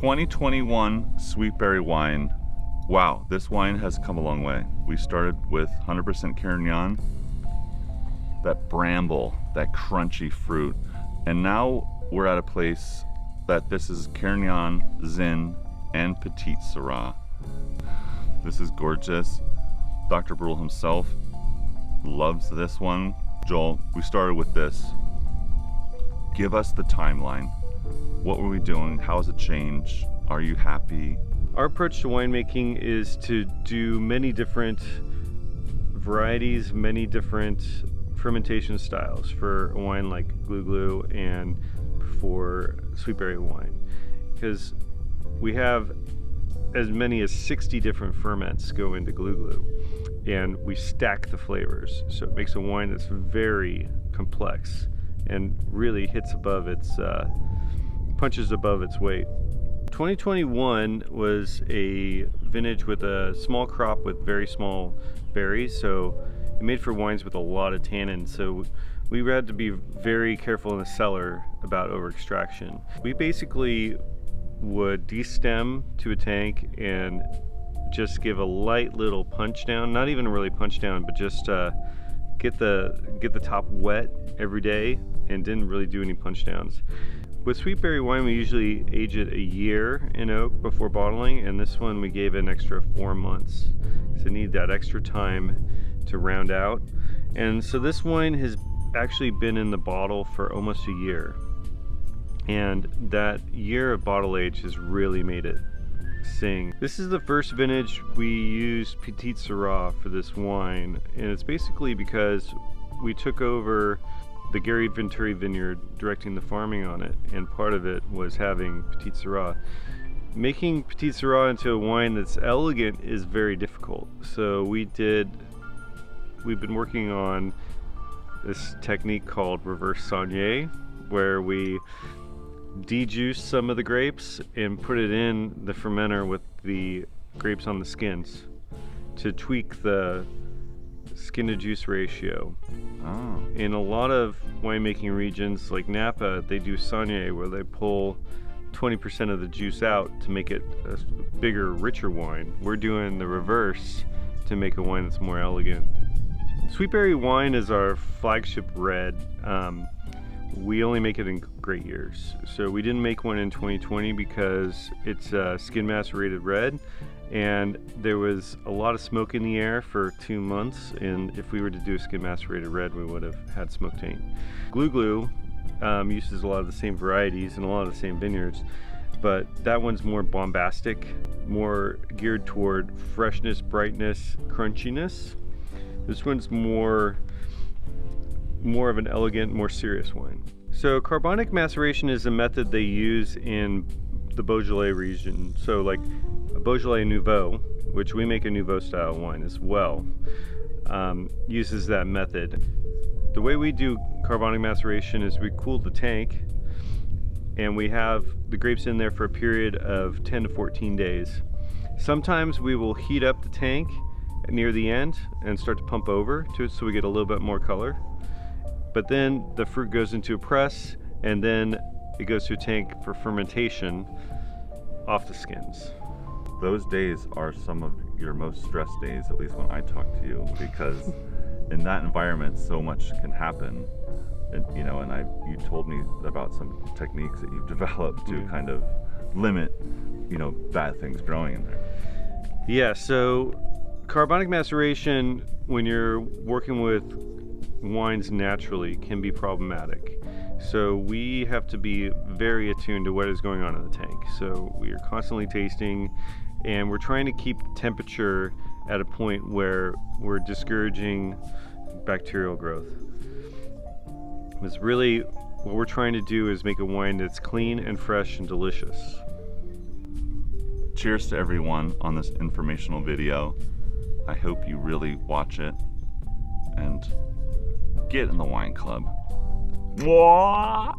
2021 Sweet Berry wine. Wow, this wine has come a long way. We started with 100% Carignan, that bramble, that crunchy fruit. And now we're at a place that this is Carignan, Zin, and Petite Syrah. This is gorgeous. Dr. Brule himself loves this one. Joel, we started with this. Give us the timeline. What were we doing? How has it changed? Are you happy? Our approach to winemaking is to do many different varieties, many different fermentation styles for a wine like Glue Glue and for Sweet Berry wine. Because we have as many as 60 different ferments go into Glue Glue, and we stack the flavors. So it makes a wine that's very complex and really hits above its, punches above its weight. 2021 was a vintage with a small crop with very small berries, so it made for wines with a lot of tannin. So we had to be very careful in the cellar about over extraction. We basically would destem to a tank and just give a light little punch down, not even really punch down, but just get the top wet every day, and didn't really do any punch downs. With Sweet Berry wine, we usually age it a year in oak before bottling, and this one we gave it an extra 4 months because it needed that extra time to round out. And so this wine has actually been in the bottle for almost a year, and that year of bottle age has really made it sing. This is the first vintage we used Petite Syrah for this wine, and it's basically because we took over the Gary Venturi vineyard, directing the farming on it, and part of it was having Petite Syrah. Making Petite Syrah into a wine that's elegant is very difficult. So we've been working on this technique called reverse Saunier, where we dejuice some of the grapes and put it in the fermenter with the grapes on the skins to tweak the skin to juice ratio. Oh. In a lot of winemaking regions like Napa, they do Saunier, where they pull 20% of the juice out to make it a bigger, richer wine. We're doing the reverse to make a wine that's more elegant. Sweet Berry wine is our flagship red. We only make it in great years. So we didn't make one in 2020 because it's a skin macerated red, and there was a lot of smoke in the air for 2 months, and if we were to do a skin macerated red, we would have had smoke taint. Glue Glue uses a lot of the same varieties and a lot of the same vineyards, but that one's more bombastic, more geared toward freshness, brightness, crunchiness. This one's more of an elegant, more serious wine. So carbonic maceration is a method they use in the Beaujolais region. So like a Beaujolais Nouveau, which we make a Nouveau style wine as well, uses that method. The way we do carbonic maceration is we cool the tank, and we have the grapes in there for a period of 10 to 14 days. Sometimes we will heat up the tank near the end and start to pump over to it so we get a little bit more color. But then the fruit goes into a press, and then it goes to a tank for fermentation off the skins. Those days are some of your most stressed days, at least when I talk to you, because in that environment so much can happen. And, you know, and you told me about some techniques that you've developed to kind of limit, you know, bad things growing in there. Yeah, so carbonic maceration, when you're working with wines naturally, can be problematic. So we have to be very attuned to what is going on in the tank. So we are constantly tasting, and we're trying to keep temperature at a point where we're discouraging bacterial growth. It's really what we're trying to do is make a wine that's clean and fresh and delicious. Cheers to everyone on this informational video. I hope you really watch it and get in the wine club. Mwah!